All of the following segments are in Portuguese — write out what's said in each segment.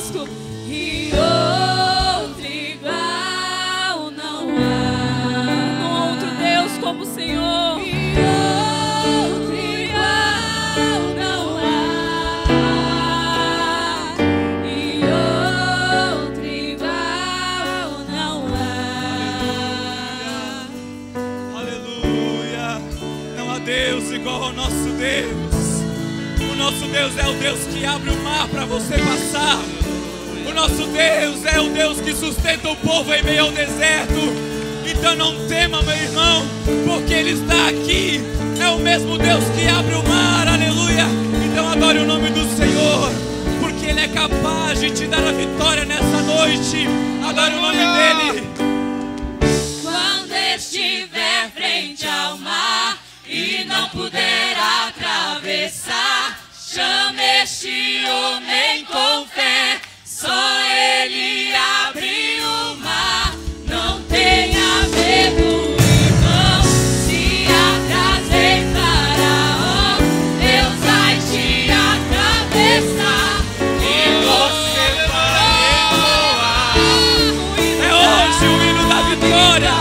conosco. E outro igual não há. Outro Deus como o Senhor. E outro igual não há. E outro igual não há. Aleluia. Não há Deus igual ao nosso Deus. O nosso Deus é o Deus que abre o mar para você passar. O nosso Deus é o Deus que sustenta o povo em meio ao deserto. Então não tema, meu irmão, porque Ele está aqui. É o mesmo Deus que abre o mar, aleluia. Então adore o nome do Senhor, porque Ele é capaz de te dar a vitória nessa noite. Adore o nome dEle. Quando estiver frente ao mar e não puder atravessar, chame este homem com fé. Só Ele abre o mar. Não tenha medo, irmão. Se atrás vem Faraó, Deus vai te atravessar e você vai voar. É hoje o hino da vitória.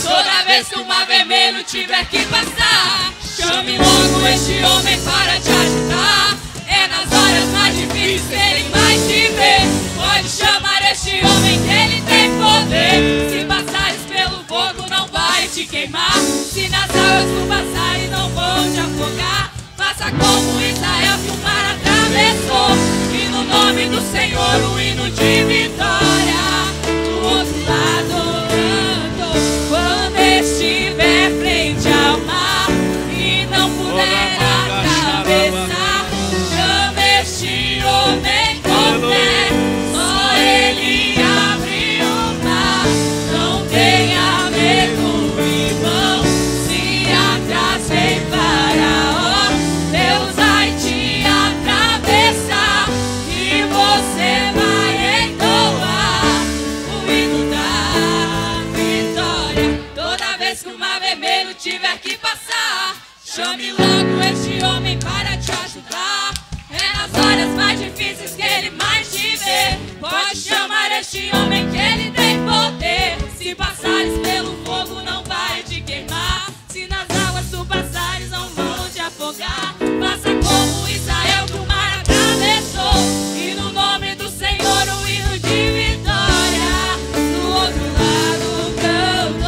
Toda vez que o mar vermelho tiver que passar, chame logo este homem para te ajudar. É nas horas mais difíceis que Ele vai te ver. Pode chamar este homem que Ele tem poder. Se passares pelo fogo não vai te queimar. Se nas águas tu passares não vão te afogar. Faça como Israel que o mar atravessou. E no nome do Senhor o hino de vitória. Do outro lado canto. Quando estiver frente ao mar e não puder atravessar, chame este homem com fé. Só Ele abre o mar. Não tenha medo, irmão. Se atrás vem Faraó, Deus vai te atravessar e você vai entoar o hino da vitória. Toda vez que o mar vermelho tiver que passar, chame logo este homem para te ajudar. É nas horas mais difíceis que Ele mais te vê. Pode chamar este homem que Ele tem poder. Se passares pelo fogo não vai te queimar. Se nas águas tu passares não vão te afogar. Faça como Israel que o mar atravessou. E no nome do Senhor o hino de vitória. Do outro lado cantou.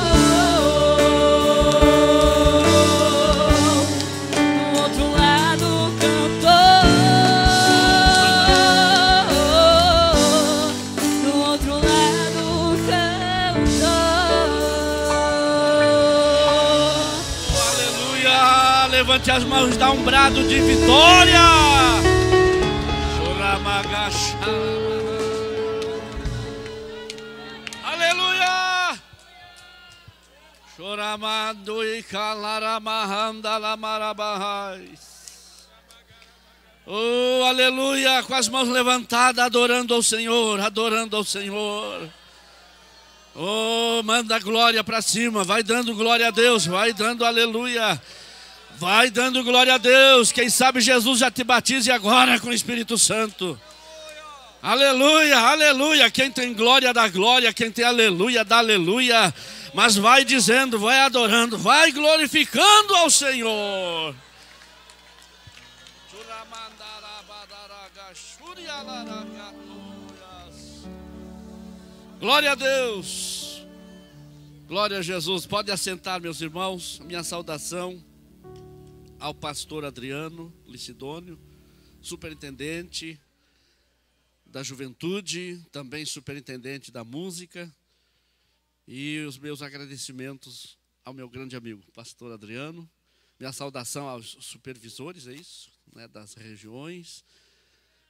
Do outro lado cantou. Do outro lado cantou. Aleluia! Levante as mãos, dá um brado de vitória. Aleluia! Choramando e calaramahanda lamarabahais. Oh, aleluia! Com as mãos levantadas, adorando ao Senhor, adorando ao Senhor. Oh, manda glória para cima, vai dando glória a Deus, vai dando aleluia. Vai dando glória a Deus. Quem sabe Jesus já te batize agora com o Espírito Santo. Aleluia, aleluia. Quem tem glória dá glória, quem tem aleluia dá aleluia. Mas vai dizendo, vai adorando, vai glorificando ao Senhor. Glória a Deus. Glória a Jesus. Pode assentar, meus irmãos. Minha saudação ao pastor Adriano Licidônio, superintendente da juventude, também superintendente da música, e os meus agradecimentos ao meu grande amigo, pastor Adriano. Minha saudação aos supervisores, é isso, né, das regiões,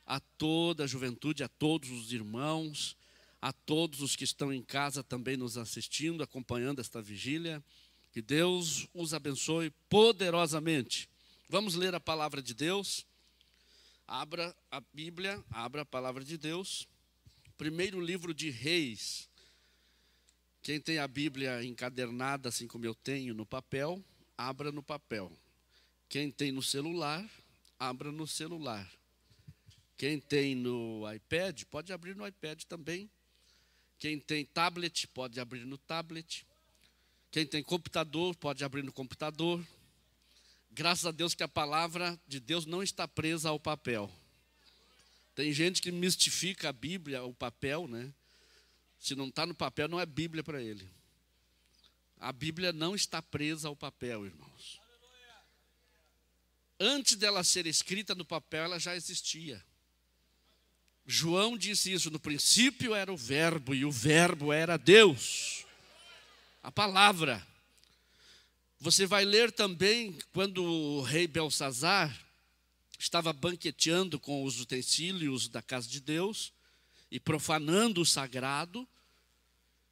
a toda a juventude, a todos os irmãos, a todos os que estão em casa também nos assistindo, acompanhando esta vigília. Que Deus os abençoe poderosamente. Vamos ler a palavra de Deus. Abra a Bíblia, abra a palavra de Deus. Primeiro livro de Reis. Quem tem a Bíblia encadernada, assim como eu tenho, no papel, abra no papel. Quem tem no celular, abra no celular. Quem tem no iPad, pode abrir no iPad também. Quem tem tablet, pode abrir no tablet. Quem tem computador, pode abrir no computador. Graças a Deus que a palavra de Deus não está presa ao papel. Tem gente que mistifica a Bíblia, o papel, né? Se não está no papel, não é Bíblia para ele. A Bíblia não está presa ao papel, irmãos. Antes dela ser escrita no papel, ela já existia. João disse isso: no princípio era o verbo, e o verbo era Deus. A palavra. Você vai ler também quando o rei Belsazar estava banqueteando com os utensílios da casa de Deus e profanando o sagrado,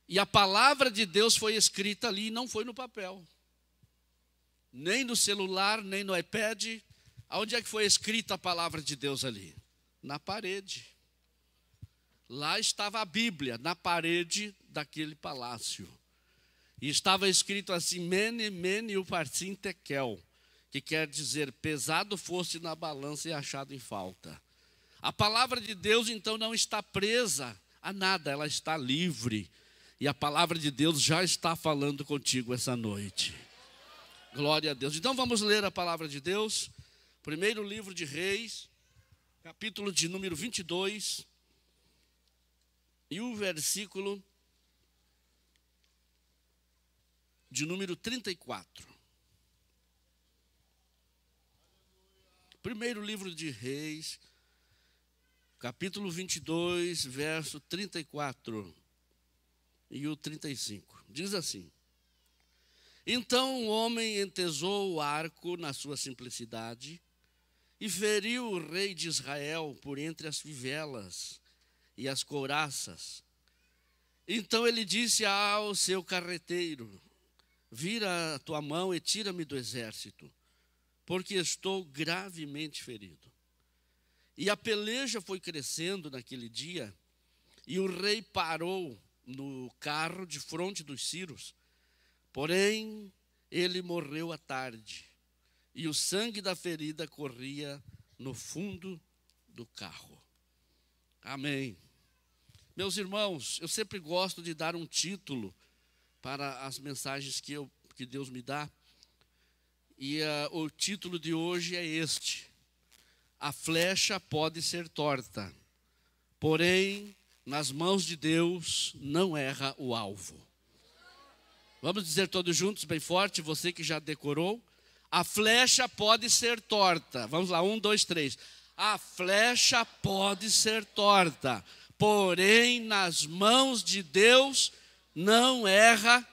e a palavra de Deus foi escrita ali, não foi no papel, nem no celular, nem no iPad. Aonde é que foi escrita a palavra de Deus ali? Na parede. Lá estava a Bíblia, na parede daquele palácio. E estava escrito assim: Mene, Mene, Uparsim, Tekel, que quer dizer, pesado fosse na balança e achado em falta. A palavra de Deus, então, não está presa a nada, ela está livre. E a palavra de Deus já está falando contigo essa noite. Glória a Deus. Então vamos ler a palavra de Deus. Primeiro livro de Reis, capítulo de número 22. E o versículo de número 34. Primeiro livro de Reis, capítulo 22, verso 34 e o 35. Diz assim: Então o homem entesou o arco na sua simplicidade e feriu o rei de Israel por entre as fivelas e as couraças. Então ele disse ao seu carreteiro: Vira a tua mão e tira-me do exército, porque estou gravemente ferido. E a peleja foi crescendo naquele dia, e o rei parou no carro de fronte dos sírios. Porém, ele morreu à tarde, e o sangue da ferida corria no fundo do carro. Amém. Meus irmãos, eu sempre gosto de dar um título para as mensagens que Deus me dá. E o título de hoje é este: A flecha pode ser torta, porém, nas mãos de Deus não erra o alvo. Vamos dizer todos juntos, bem forte, você que já decorou. A flecha pode ser torta. Vamos lá, 1, 2, 3. A flecha pode ser torta, porém, nas mãos de Deus não erra.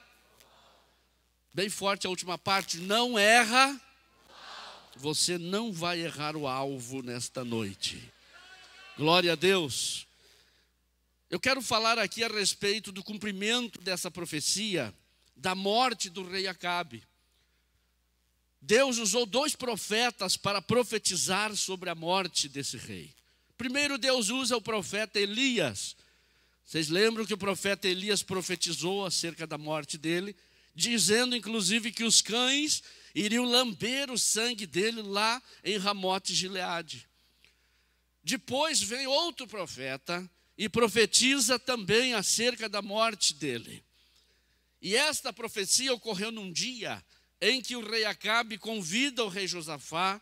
Bem forte a última parte: não erra. Você não vai errar o alvo nesta noite. Glória a Deus. Eu quero falar aqui a respeito do cumprimento dessa profecia da morte do rei Acabe. Deus usou 2 profetas para profetizar sobre a morte desse rei. Primeiro, Deus usa o profeta Elias. Vocês lembram que o profeta Elias profetizou acerca da morte dele, dizendo inclusive que os cães iriam lamber o sangue dele lá em Ramote-Gileade. Depois vem outro profeta e profetiza também acerca da morte dele. E esta profecia ocorreu num dia em que o rei Acabe convida o rei Josafá,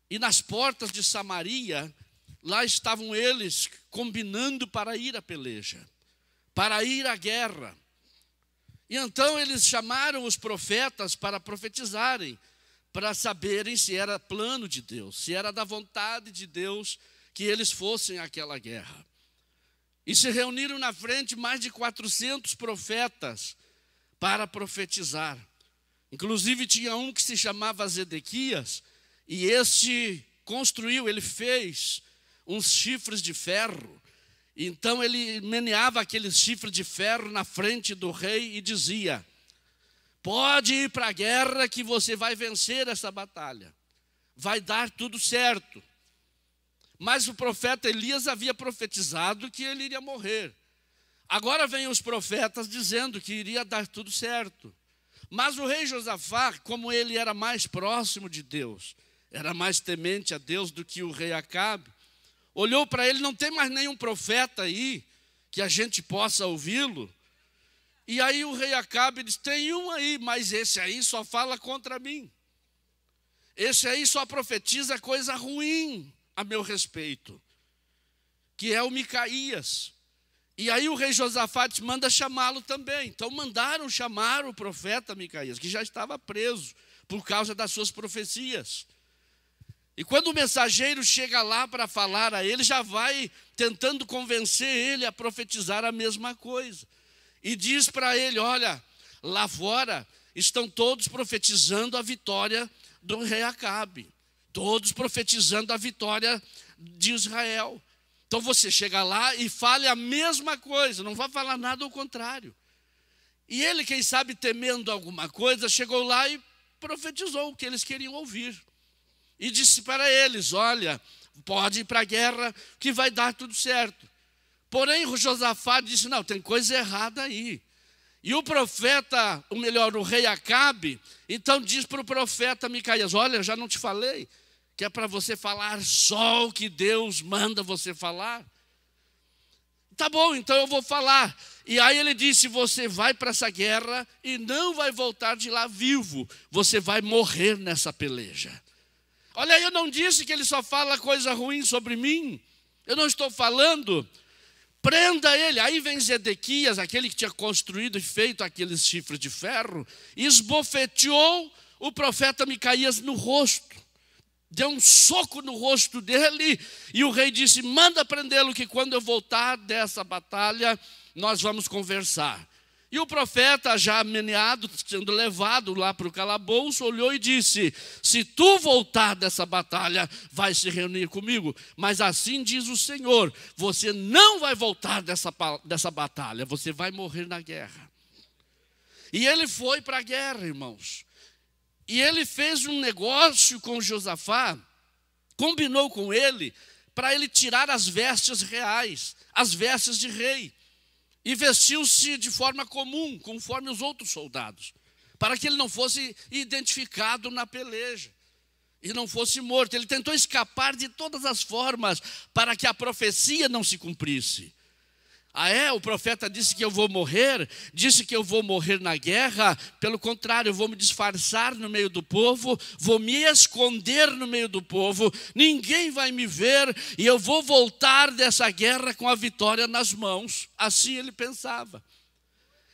e nas portas de Samaria, lá estavam eles combinando para ir à peleja, para ir à guerra. E então eles chamaram os profetas para profetizarem, para saberem se era plano de Deus, se era da vontade de Deus que eles fossem àquela guerra. E se reuniram na frente mais de 400 profetas para profetizar. Inclusive tinha um que se chamava Zedequias, e este construiu, ele fez uns chifres de ferro. Então ele meneava aqueles chifres de ferro na frente do rei e dizia: pode ir para a guerra que você vai vencer essa batalha, vai dar tudo certo. Mas o profeta Elias havia profetizado que ele iria morrer. Agora vem os profetas dizendo que iria dar tudo certo. Mas o rei Josafá, como ele era mais próximo de Deus, era mais temente a Deus do que o rei Acabe, olhou para ele, não tem mais nenhum profeta aí que a gente possa ouvi-lo. E aí o rei Acabe disse, tem um aí, mas esse aí só fala contra mim. Esse aí só profetiza coisa ruim a meu respeito, que é o Micaías. E aí o rei Josafá disse, manda chamá-lo também. Então mandaram chamar o profeta Micaías, que já estava preso por causa das suas profecias. E quando o mensageiro chega lá para falar a ele, já vai tentando convencer ele a profetizar a mesma coisa. E diz para ele, olha, lá fora estão todos profetizando a vitória do rei Acabe. Todos profetizando a vitória de Israel. Então você chega lá e fale a mesma coisa, não vai falar nada ao contrário. E ele, quem sabe, temendo alguma coisa, chegou lá e profetizou o que eles queriam ouvir. E disse para eles, olha, pode ir para a guerra que vai dar tudo certo. Porém, o Josafá disse, não, tem coisa errada aí. E o profeta, ou melhor, o rei Acabe, então diz para o profeta Micaías, olha, já não te falei que é para você falar só o que Deus manda você falar? Tá bom, então eu vou falar. E aí ele disse, você vai para essa guerra e não vai voltar de lá vivo. Você vai morrer nessa peleja. Olha, eu não disse que ele só fala coisa ruim sobre mim. Eu não estou falando. Prenda ele. Aí vem Zedequias, aquele que tinha construído e feito aqueles chifres de ferro, e esbofeteou o profeta Micaías no rosto. Deu um soco no rosto dele, e o rei disse, manda prendê-lo, que quando eu voltar dessa batalha, nós vamos conversar. E o profeta, já meneado, sendo levado lá para o calabouço, olhou e disse, se tu voltar dessa batalha, vai se reunir comigo. Mas assim diz o Senhor, você não vai voltar dessa batalha, você vai morrer na guerra. E ele foi para a guerra, irmãos. E ele fez um negócio com Josafá, combinou com ele, para ele tirar as vestes reais, as vestes de rei. E vestiu-se de forma comum, conforme os outros soldados, para que ele não fosse identificado na peleja e não fosse morto. Ele tentou escapar de todas as formas para que a profecia não se cumprisse. O profeta disse que eu vou morrer, disse que eu vou morrer na guerra. Pelo contrário, eu vou me disfarçar no meio do povo, vou me esconder no meio do povo, ninguém vai me ver e eu vou voltar dessa guerra com a vitória nas mãos. Assim ele pensava.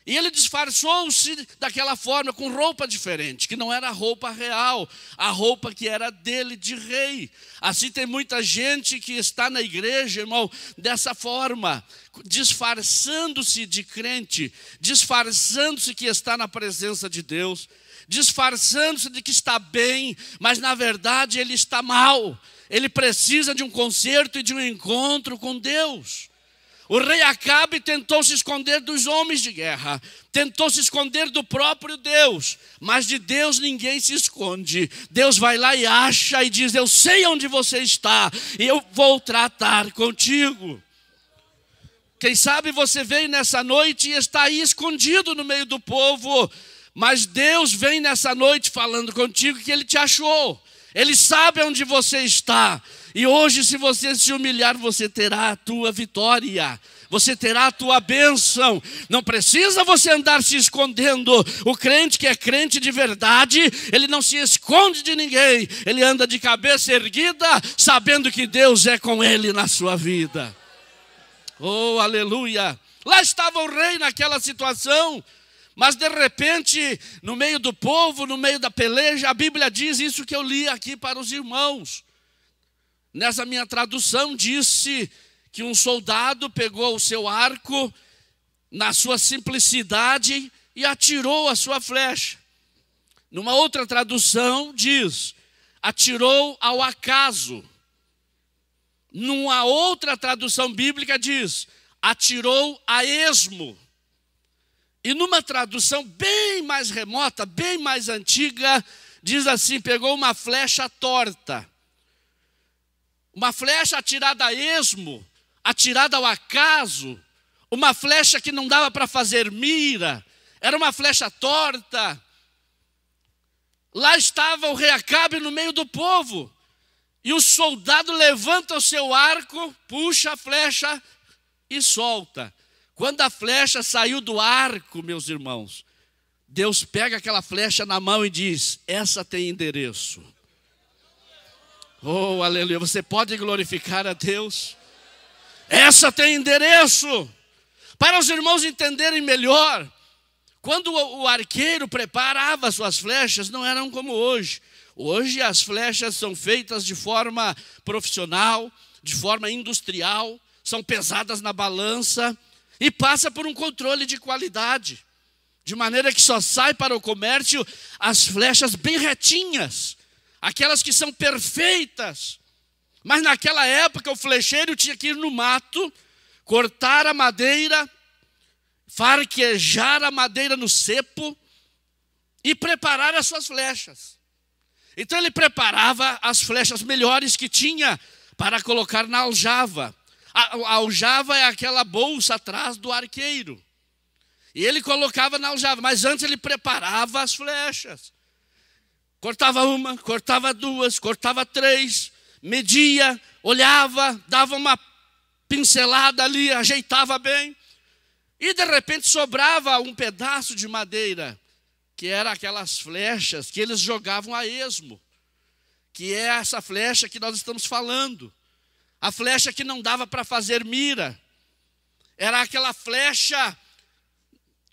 E ele disfarçou-se daquela forma, com roupa diferente, que não era a roupa real, a roupa que era dele de rei. Assim tem muita gente que está na igreja, irmão, dessa forma, disfarçando-se de crente, disfarçando-se que está na presença de Deus, disfarçando-se de que está bem, mas na verdade ele está mal. Ele precisa de um conserto e de um encontro com Deus. O rei Acabe tentou se esconder dos homens de guerra, tentou se esconder do próprio Deus, mas de Deus ninguém se esconde. Deus vai lá e acha e diz, eu sei onde você está e eu vou tratar contigo. Quem sabe você veio nessa noite e está aí escondido no meio do povo, mas Deus vem nessa noite falando contigo que Ele te achou. Ele sabe onde você está. E hoje, se você se humilhar, você terá a tua vitória. Você terá a tua bênção. Não precisa você andar se escondendo. O crente que é crente de verdade, ele não se esconde de ninguém. Ele anda de cabeça erguida, sabendo que Deus é com ele na sua vida. Oh, aleluia. Lá estava o rei naquela situação. Mas de repente, no meio do povo, no meio da peleja, a Bíblia diz isso que eu li aqui para os irmãos. Nessa minha tradução disse que um soldado pegou o seu arco, na sua simplicidade, e atirou a sua flecha. Numa outra tradução diz, atirou ao acaso. Numa outra tradução bíblica diz, atirou a esmo. E numa tradução bem mais remota, bem mais antiga, diz assim, pegou uma flecha torta. Uma flecha atirada a esmo, atirada ao acaso, uma flecha que não dava para fazer mira, era uma flecha torta. Lá estava o rei Acabe no meio do povo. E o soldado levanta o seu arco, puxa a flecha e solta. Quando a flecha saiu do arco, meus irmãos, Deus pega aquela flecha na mão e diz: essa tem endereço. Oh, aleluia, você pode glorificar a Deus? Essa tem endereço. Para os irmãos entenderem melhor, quando o arqueiro preparava suas flechas, não eram como hoje. Hoje as flechas são feitas de forma profissional, de forma industrial, são pesadas na balança e passa por um controle de qualidade, de maneira que só sai para o comércio as flechas bem retinhas, aquelas que são perfeitas. Mas naquela época o flecheiro tinha que ir no mato, cortar a madeira, farquejar a madeira no cepo e preparar as suas flechas. Então ele preparava as flechas melhores que tinha para colocar na aljava. A aljava é aquela bolsa atrás do arqueiro. E ele colocava na aljava, mas antes ele preparava as flechas. Cortava uma, cortava duas, cortava três, media, olhava, dava uma pincelada ali, ajeitava bem. E de repente sobrava um pedaço de madeira, que era aquelas flechas que eles jogavam a esmo, que é essa flecha que nós estamos falando. A flecha que não dava para fazer mira. Era aquela flecha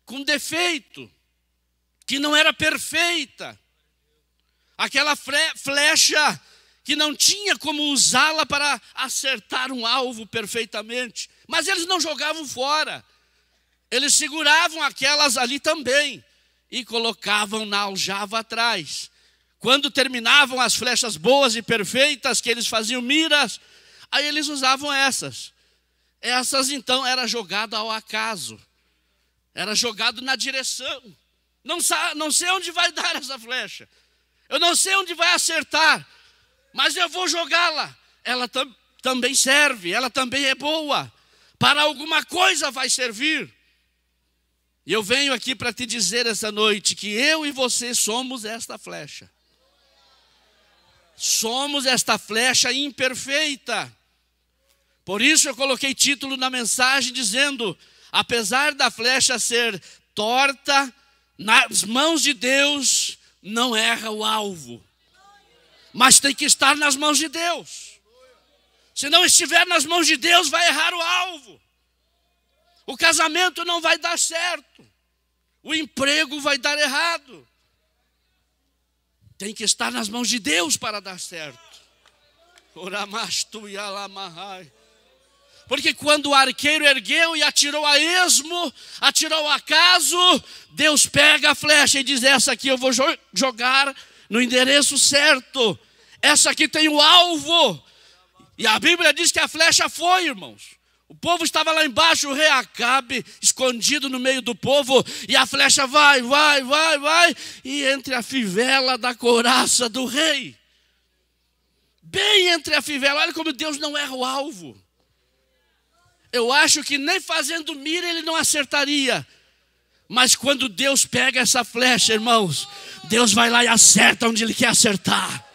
com defeito, que não era perfeita. Aquela flecha que não tinha como usá-la para acertar um alvo perfeitamente. Mas eles não jogavam fora. Eles seguravam aquelas ali também e colocavam na aljava atrás. Quando terminavam as flechas boas e perfeitas, que eles faziam miras, aí eles usavam essas. Essas então era jogado ao acaso. Era jogado na direção. Não sei onde vai dar essa flecha. Eu não sei onde vai acertar. Mas eu vou jogá-la. Ela também serve, ela também é boa. Para alguma coisa vai servir. E eu venho aqui para te dizer essa noite que eu e você somos esta flecha. Somos esta flecha imperfeita. Por isso eu coloquei título na mensagem dizendo: apesar da flecha ser torta, nas mãos de Deus não erra o alvo. Mas tem que estar nas mãos de Deus. Se não estiver nas mãos de Deus, vai errar o alvo. O casamento não vai dar certo. O emprego vai dar errado. Tem que estar nas mãos de Deus para dar certo. Porque quando o arqueiro ergueu e atirou a esmo, atirou ao acaso, Deus pega a flecha e diz: essa aqui eu vou jogar no endereço certo. Essa aqui tem o alvo. E a Bíblia diz que a flecha foi, irmãos. O povo estava lá embaixo, o rei Acabe, escondido no meio do povo, e a flecha vai, e entre a fivela da couraça do rei. Bem entre a fivela, olha como Deus não erra o alvo. Eu acho que nem fazendo mira ele não acertaria. Mas quando Deus pega essa flecha, irmãos, Deus vai lá e acerta onde Ele quer acertar.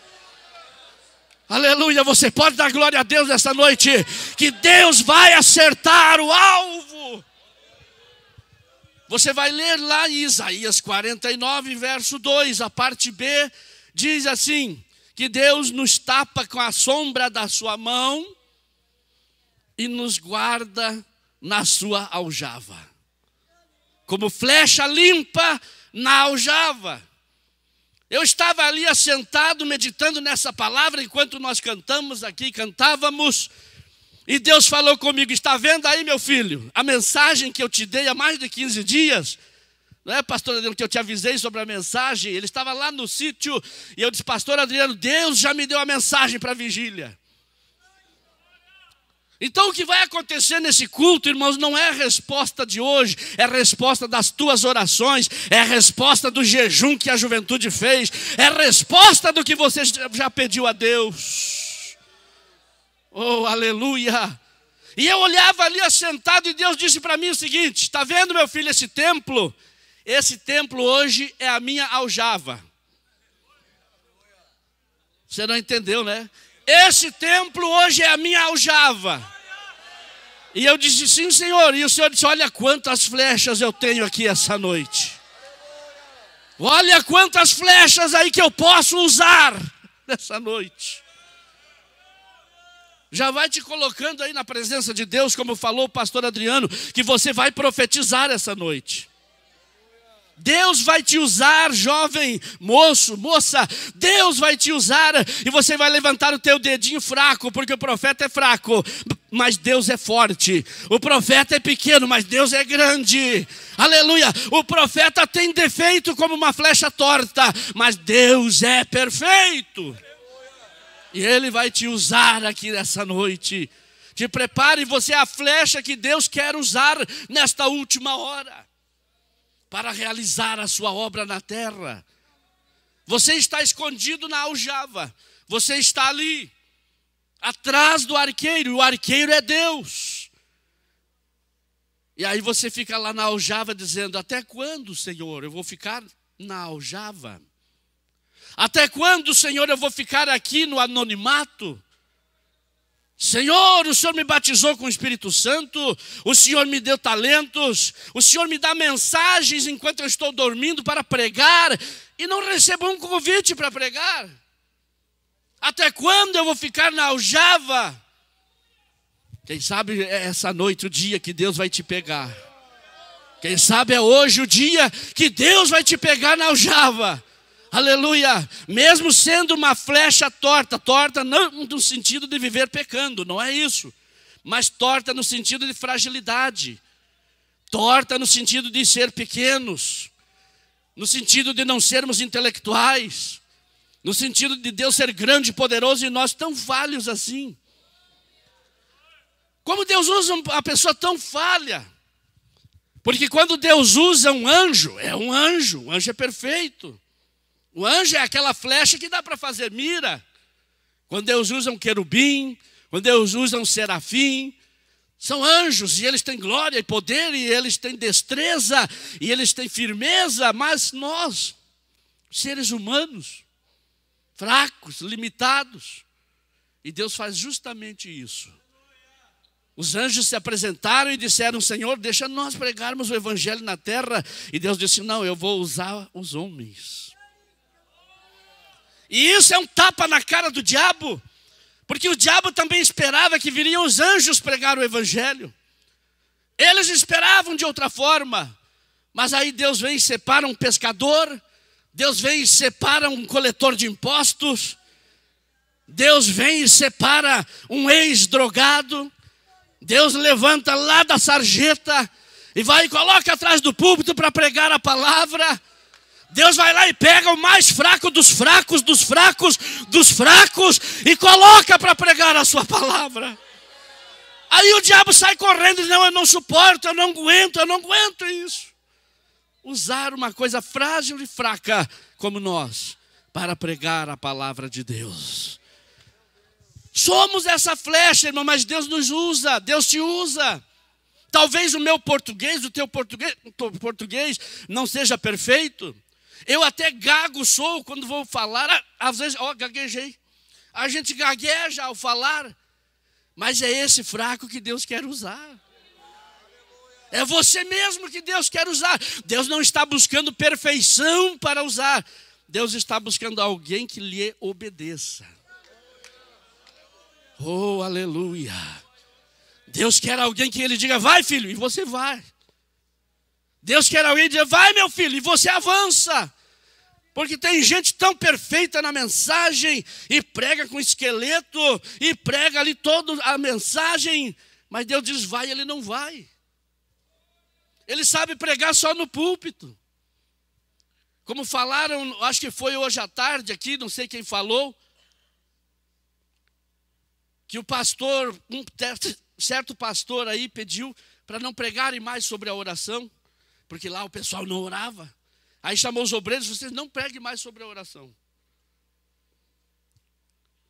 Aleluia, você pode dar glória a Deus esta noite, que Deus vai acertar o alvo. Você vai ler lá em Isaías 49, verso 2, a parte B, diz assim, que Deus nos tapa com a sombra da sua mão e nos guarda na sua aljava. Como flecha limpa na aljava. Eu estava ali assentado, meditando nessa palavra, enquanto nós cantávamos, e Deus falou comigo: está vendo aí, meu filho, a mensagem que eu te dei há mais de 15 dias? Não é, pastor Adriano, que eu te avisei sobre a mensagem? Ele estava lá no sítio, e eu disse: pastor Adriano, Deus já me deu a mensagem para a vigília. Então o que vai acontecer nesse culto, irmãos, não é a resposta de hoje, é a resposta das tuas orações, é a resposta do jejum que a juventude fez, é a resposta do que você já pediu a Deus. Oh, aleluia! E eu olhava ali assentado e Deus disse para mim o seguinte: está vendo, meu filho, esse templo? Esse templo hoje é a minha aljava. Você não entendeu, né? Esse templo hoje é a minha aljava. E eu disse, sim, Senhor. E o Senhor disse, olha quantas flechas eu tenho aqui essa noite. Olha quantas flechas aí que eu posso usar nessa noite. Já vai te colocando aí na presença de Deus, como falou o pastor Adriano, que você vai profetizar essa noite. Deus vai te usar, jovem, moço, moça. Deus vai te usar e você vai levantar o teu dedinho fraco, porque o profeta é fraco, mas Deus é forte. O profeta é pequeno, mas Deus é grande. Aleluia. O profeta tem defeito como uma flecha torta, mas Deus é perfeito. E Ele vai te usar aqui nessa noite. Te prepare, você é a flecha que Deus quer usar nesta última hora, para realizar a sua obra na terra. Você está escondido na aljava. Você está ali, atrás do arqueiro. O arqueiro é Deus. E aí você fica lá na aljava dizendo, até quando, Senhor, eu vou ficar na aljava? Até quando, Senhor, eu vou ficar aqui no anonimato? Senhor, o Senhor me batizou com o Espírito Santo, o Senhor me deu talentos, o Senhor me dá mensagens enquanto eu estou dormindo para pregar e não recebo um convite para pregar. Até quando eu vou ficar na aljava? Quem sabe é essa noite o dia que Deus vai te pegar. Quem sabe é hoje o dia que Deus vai te pegar na aljava. Aleluia, mesmo sendo uma flecha torta, torta não no sentido de viver pecando, não é isso, mas torta no sentido de fragilidade, torta no sentido de ser pequenos, no sentido de não sermos intelectuais, no sentido de Deus ser grande e poderoso e nós tão falhos assim. Como Deus usa uma pessoa tão falha? Porque quando Deus usa um anjo, o anjo é perfeito. O anjo é aquela flecha que dá para fazer mira. Quando Deus usa um querubim, quando Deus usa um serafim, são anjos e eles têm glória e poder e eles têm destreza e eles têm firmeza, mas nós, seres humanos, fracos, limitados, e Deus faz justamente isso. Os anjos se apresentaram e disseram, Senhor, deixa nós pregarmos o evangelho na terra. E Deus disse, não, eu vou usar os homens. E isso é um tapa na cara do diabo, porque o diabo também esperava que viriam os anjos pregar o evangelho. Eles esperavam de outra forma, mas aí Deus vem e separa um pescador, Deus vem e separa um coletor de impostos, Deus vem e separa um ex-drogado, Deus levanta lá da sarjeta e vai e coloca atrás do púlpito para pregar a palavra. Deus vai lá e pega o mais fraco dos fracos, dos fracos, dos fracos e coloca para pregar a sua palavra. Aí o diabo sai correndo e diz, não, eu não suporto, eu não aguento isso. Usar uma coisa frágil e fraca como nós para pregar a palavra de Deus. Somos essa flecha, irmão, mas Deus nos usa, Deus te usa. Talvez o meu português, o teu português não seja perfeito. Eu até gago sou quando vou falar, às vezes, gaguejei. A gente gagueja ao falar, mas é esse fraco que Deus quer usar. É você mesmo que Deus quer usar. Deus não está buscando perfeição para usar. Deus está buscando alguém que lhe obedeça. Oh, aleluia. Deus quer alguém que ele diga, vai filho, e você vai. Deus quer alguém que diga, vai meu filho, e você avança. Porque tem gente tão perfeita na mensagem, e prega com esqueleto, e prega ali toda a mensagem, mas Deus diz, vai, ele não vai. Ele sabe pregar só no púlpito. Como falaram, acho que foi hoje à tarde aqui, não sei quem falou, que o pastor, um certo pastor aí pediu para não pregarem mais sobre a oração, porque lá o pessoal não orava. Aí chamou os obreiros, vocês não preguem mais sobre a oração.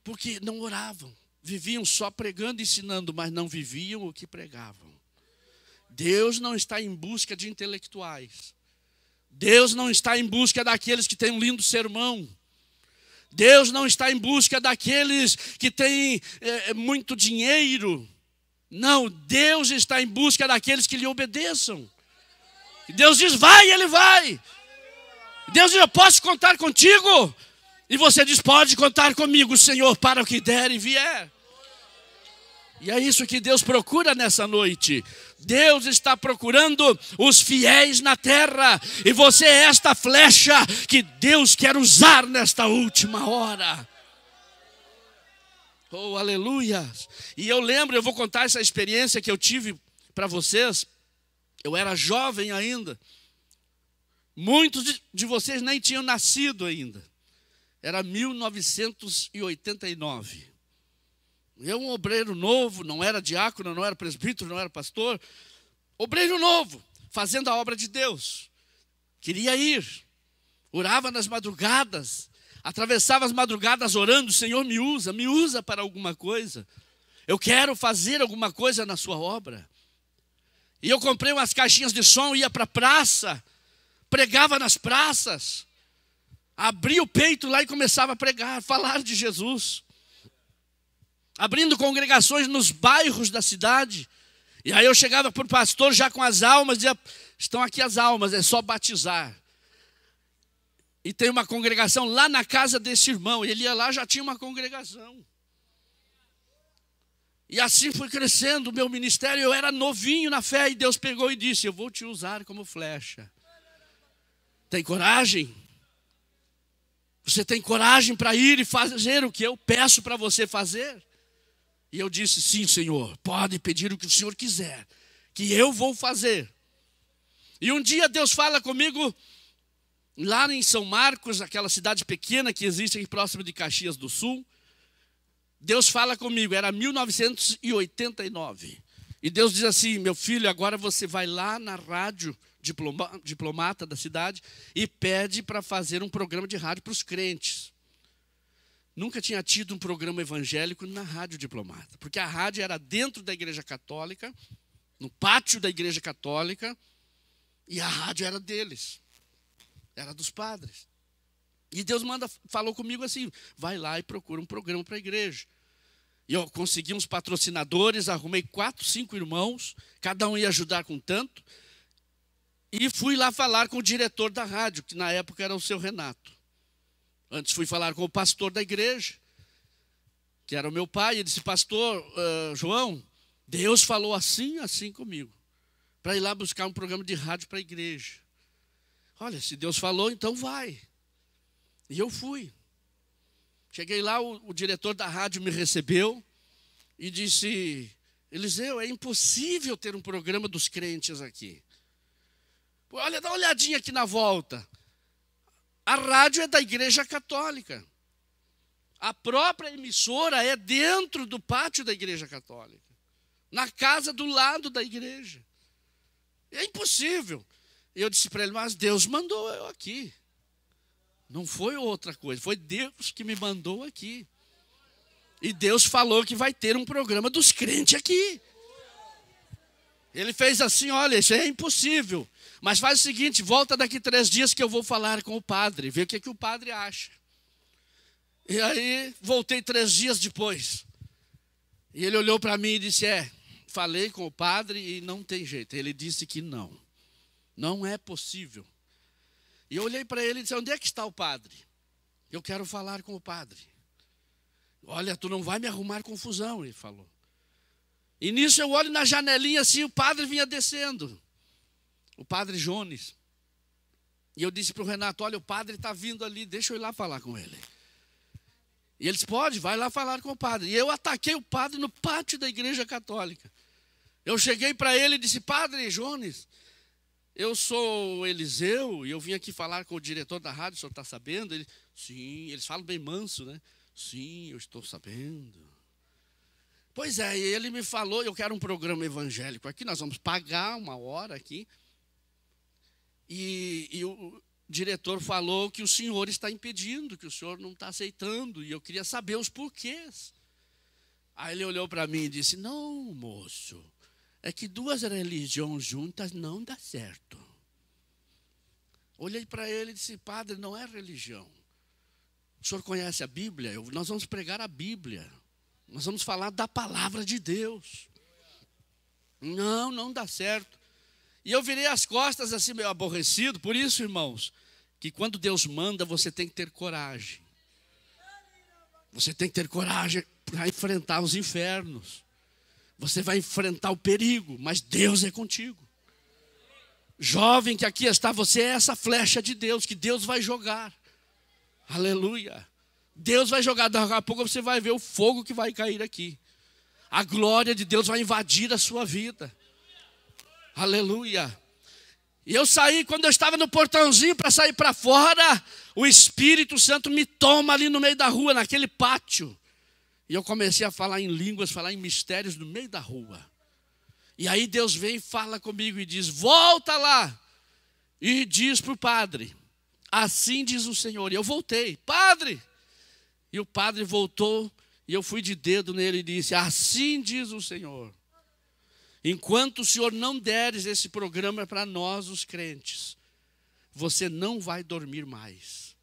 Porque não oravam, viviam só pregando e ensinando, mas não viviam o que pregavam. Deus não está em busca de intelectuais. Deus não está em busca daqueles que têm um lindo sermão. Deus não está em busca daqueles que têm muito dinheiro. Não, Deus está em busca daqueles que lhe obedeçam. Deus diz, vai, ele vai. Deus diz, eu posso contar contigo? E você diz, pode contar comigo, Senhor, para o que der e vier. E é isso que Deus procura nessa noite. Deus está procurando os fiéis na terra. E você é esta flecha que Deus quer usar nesta última hora. Oh, aleluia. E eu lembro, eu vou contar essa experiência que eu tive para vocês. Eu era jovem ainda. Muitos de vocês nem tinham nascido ainda. Era 1989. Eu, um obreiro novo, não era diácono, não era presbítero, não era pastor. Obreiro novo, fazendo a obra de Deus. Queria ir. Orava nas madrugadas. Atravessava as madrugadas orando, Senhor, me usa para alguma coisa. Eu quero fazer alguma coisa na sua obra. E eu comprei umas caixinhas de som, ia para a praça, pregava nas praças. Abria o peito lá e começava a pregar, falar de Jesus. Abrindo congregações nos bairros da cidade. E aí eu chegava para o pastor já com as almas, dizia, estão aqui as almas, é só batizar. E tem uma congregação lá na casa desse irmão. Ele ia lá, já tinha uma congregação. E assim foi crescendo o meu ministério. Eu era novinho na fé e Deus pegou e disse, eu vou te usar como flecha. Tem coragem? Você tem coragem para ir e fazer o que eu peço para você fazer? E eu disse, sim, Senhor, pode pedir o que o Senhor quiser, que eu vou fazer. E um dia Deus fala comigo, lá em São Marcos, aquela cidade pequena que existe aqui próximo de Caxias do Sul. Deus fala comigo, era 1989. E Deus diz assim, meu filho, agora você vai lá na rádio diplomata da cidade e pede para fazer um programa de rádio para os crentes. Nunca tinha tido um programa evangélico na rádio diplomata, porque a rádio era dentro da igreja católica, no pátio da igreja católica, e a rádio era deles, era dos padres. E Deus falou comigo assim, vai lá e procura um programa para a igreja. E eu consegui uns patrocinadores, arrumei 4, 5 irmãos, cada um ia ajudar com tanto, e fui lá falar com o diretor da rádio, que na época era o seu Renato. Antes fui falar com o pastor da igreja, que era o meu pai, e disse, pastor João, Deus falou assim, assim comigo, para ir lá buscar um programa de rádio para a igreja. Olha, se Deus falou, então vai. E eu fui. Cheguei lá, o diretor da rádio me recebeu e disse, Eliseu, é impossível ter um programa dos crentes aqui. Olha, dá uma olhadinha aqui na volta. A rádio é da igreja católica. A própria emissora é dentro do pátio da igreja católica. Na casa do lado da igreja. É impossível. E eu disse para ele, mas Deus mandou eu aqui. Não foi outra coisa, foi Deus que me mandou aqui. E Deus falou que vai ter um programa dos crentes aqui. Ele fez assim, olha, isso é impossível. Mas faz o seguinte, volta daqui 3 dias que eu vou falar com o padre, ver o que o padre acha. E aí, voltei 3 dias depois. E ele olhou para mim e disse, falei com o padre e não tem jeito. Ele disse que não é possível. E eu olhei para ele e disse, onde é que está o padre? Eu quero falar com o padre. Olha, tu não vai me arrumar confusão, ele falou. E nisso eu olho na janelinha assim, o padre vinha descendo. O padre Jones. E eu disse para o Renato, olha, o padre está vindo ali, deixa eu ir lá falar com ele. E ele disse, pode, vai lá falar com o padre. E eu ataquei o padre no pátio da igreja católica. Eu cheguei para ele e disse, padre Jones, eu sou o Eliseu e eu vim aqui falar com o diretor da rádio, o senhor está sabendo? Ele, sim, eles falam bem manso, né? Sim, eu estou sabendo. Pois é, e ele me falou, eu quero um programa evangélico aqui, nós vamos pagar 1 hora aqui. E o diretor falou que o senhor está impedindo, que o senhor não está aceitando, e eu queria saber os porquês. Aí ele olhou para mim e disse, não, moço, é que 2 religiões juntas não dá certo. Olhei para ele e disse, padre, não é religião. O senhor conhece a Bíblia? Nós vamos pregar a Bíblia. Nós vamos falar da palavra de Deus. Não, não dá certo. E eu virei as costas assim, meio aborrecido. Por isso, irmãos, que quando Deus manda, você tem que ter coragem. Você tem que ter coragem para enfrentar os infernos. Você vai enfrentar o perigo, mas Deus é contigo. Jovem que aqui está, você é essa flecha de Deus, que Deus vai jogar. Aleluia. Deus vai jogar, daqui a pouco você vai ver o fogo que vai cair aqui. A glória de Deus vai invadir a sua vida. Aleluia. E eu saí, quando eu estava no portãozinho para sair para fora, o Espírito Santo me toma ali no meio da rua, naquele pátio. E eu comecei a falar em línguas, falar em mistérios no meio da rua. E aí Deus vem e fala comigo e diz, volta lá. E diz para o padre, assim diz o Senhor. E eu voltei, padre. E o padre voltou e eu fui de dedo nele e disse, assim diz o Senhor. Enquanto o Senhor não deres esse programa para nós, os crentes, você não vai dormir mais.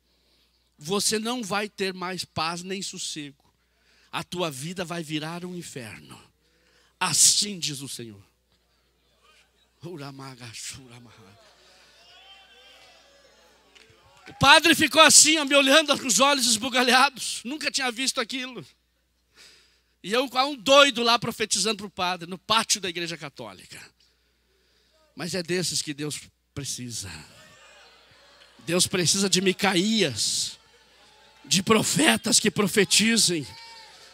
Você não vai ter mais paz nem sossego. A tua vida vai virar um inferno. Assim diz o Senhor. O padre ficou assim, me olhando com os olhos esbugalhados. Nunca tinha visto aquilo. E eu com um doido lá profetizando para o padre, no pátio da igreja católica. Mas é desses que Deus precisa. Deus precisa de Micaías, de profetas que profetizem.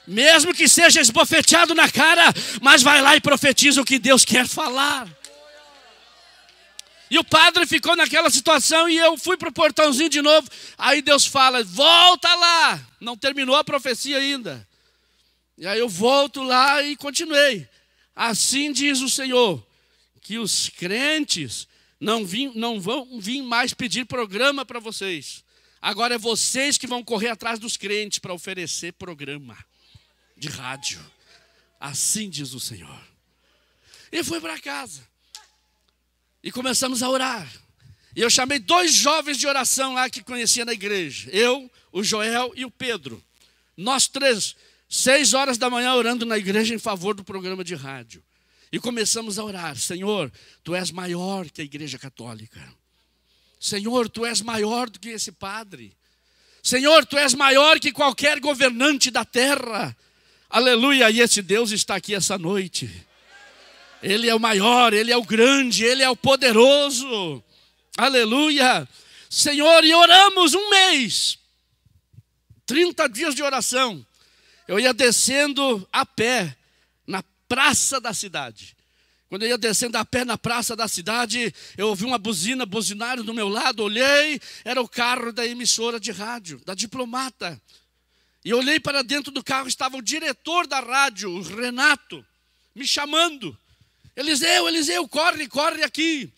Mesmo que seja esbofeteado na cara, mas vai lá e profetiza o que Deus quer falar. E o padre ficou naquela situação e eu fui para o portãozinho de novo. Aí Deus fala, volta lá. Não terminou a profecia ainda. E aí eu volto lá e continuei. Assim diz o Senhor, que os crentes não vão vir mais pedir programa para vocês. Agora é vocês que vão correr atrás dos crentes para oferecer programa de rádio. Assim diz o Senhor. E fui para casa. E começamos a orar. E eu chamei 2 jovens de oração lá que conhecia na igreja. Eu, o Joel e o Pedro. Nós 3, 6 horas da manhã orando na igreja em favor do programa de rádio. E começamos a orar. Senhor, Tu és maior que a igreja católica. Senhor, Tu és maior do que esse padre. Senhor, Tu és maior que qualquer governante da terra. Aleluia, e esse Deus está aqui essa noite. Ele é o maior, Ele é o grande, Ele é o poderoso. Aleluia. Senhor, e oramos um mês. 30 dias de oração. Eu ia descendo a pé na praça da cidade. Quando eu ia descendo a pé na praça da cidade, eu ouvi uma buzinaram do meu lado, olhei, era o carro da emissora de rádio, da Diplomata. E olhei para dentro do carro, estava o diretor da rádio, o Renato, me chamando. Eliseu, corre aqui.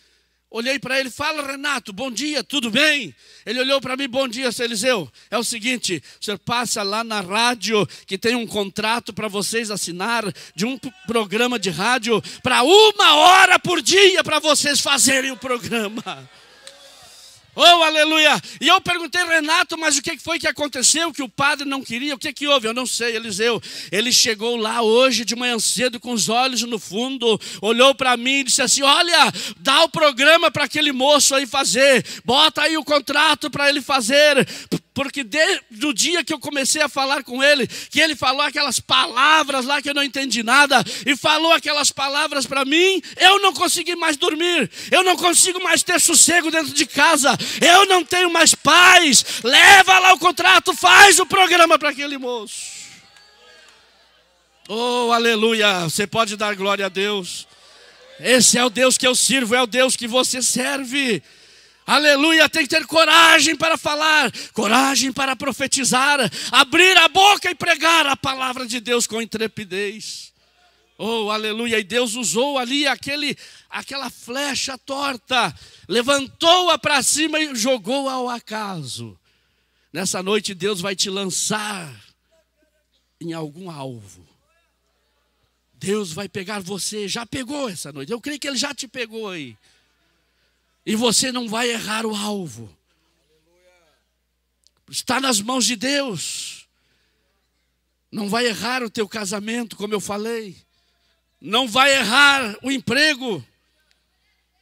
Olhei para ele, fala Renato, bom dia, tudo bem? Ele olhou para mim, bom dia, seu Eliseu. É o seguinte, o senhor passa lá na rádio, que tem um contrato para vocês assinar, de um programa de rádio, para 1 hora por dia, para vocês fazerem o programa. Oh, aleluia! E eu perguntei, Renato, mas o que foi que aconteceu? Que o padre não queria? O que houve? Eu não sei, Eliseu. Ele chegou lá hoje de manhã cedo com os olhos no fundo, olhou para mim e disse assim, olha, dá o programa para aquele moço aí fazer, bota aí o contrato para ele fazer. Porque desde o dia que eu comecei a falar com ele, que ele falou aquelas palavras lá que eu não entendi nada, e falou aquelas palavras para mim, eu não consegui mais dormir, eu não consigo mais ter sossego dentro de casa, eu não tenho mais paz. Leva lá o contrato, faz o programa para aquele moço. Oh, aleluia, você pode dar glória a Deus. Esse é o Deus que eu sirvo, é o Deus que você serve. Aleluia, tem que ter coragem para falar, coragem para profetizar, abrir a boca e pregar a palavra de Deus com intrepidez. Oh, aleluia, e Deus usou ali aquela flecha torta, levantou-a para cima e jogou ao acaso. Nessa noite Deus vai te lançar em algum alvo. Deus vai pegar você, já pegou essa noite, eu creio que Ele já te pegou aí. E você não vai errar o alvo. Está nas mãos de Deus. Não vai errar o teu casamento, como eu falei. Não vai errar o emprego.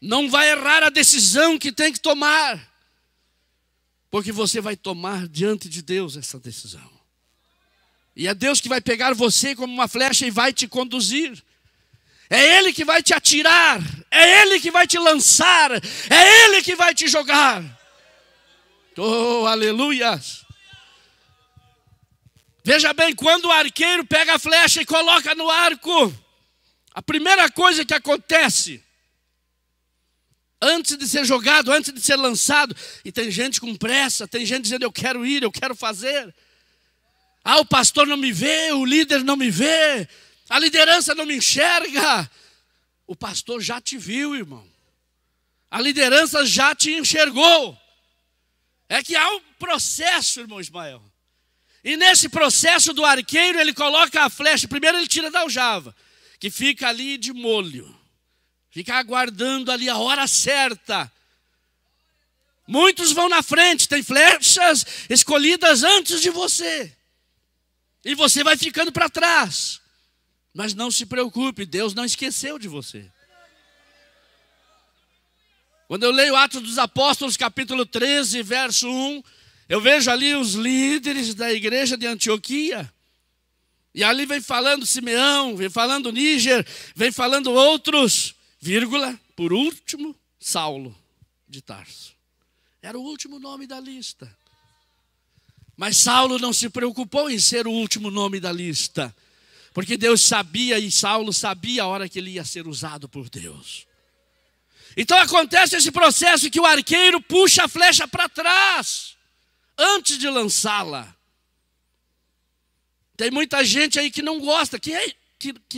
Não vai errar a decisão que tem que tomar. Porque você vai tomar diante de Deus essa decisão. E é Deus que vai pegar você como uma flecha e vai te conduzir. É Ele que vai te atirar. É Ele que vai te lançar. É Ele que vai te jogar. Oh, aleluia! Veja bem, quando o arqueiro pega a flecha e coloca no arco, a primeira coisa que acontece, antes de ser jogado, antes de ser lançado, e tem gente com pressa, tem gente dizendo eu quero ir, eu quero fazer. Ah, o pastor não me vê, o líder não me vê, a liderança não me enxerga. O pastor já te viu, irmão. A liderança já te enxergou. É que há um processo, irmão Ismael. E nesse processo do arqueiro, ele coloca a flecha. Primeiro ele tira da aljava, que fica ali de molho. Fica aguardando ali a hora certa. Muitos vão na frente, tem flechas escolhidas antes de você. E você vai ficando para trás. Mas não se preocupe, Deus não esqueceu de você. Quando eu leio Atos dos Apóstolos, capítulo 13, verso 1, eu vejo ali os líderes da igreja de Antioquia. E ali vem falando Simeão, vem falando Níger, vem falando outros, vírgula, por último, Saulo de Tarso. Era o último nome da lista. Mas Saulo não se preocupou em ser o último nome da lista. Porque Deus sabia e Saulo sabia a hora que ele ia ser usado por Deus. Então acontece esse processo que o arqueiro puxa a flecha para trás, antes de lançá-la. Tem muita gente aí que não gosta. Quem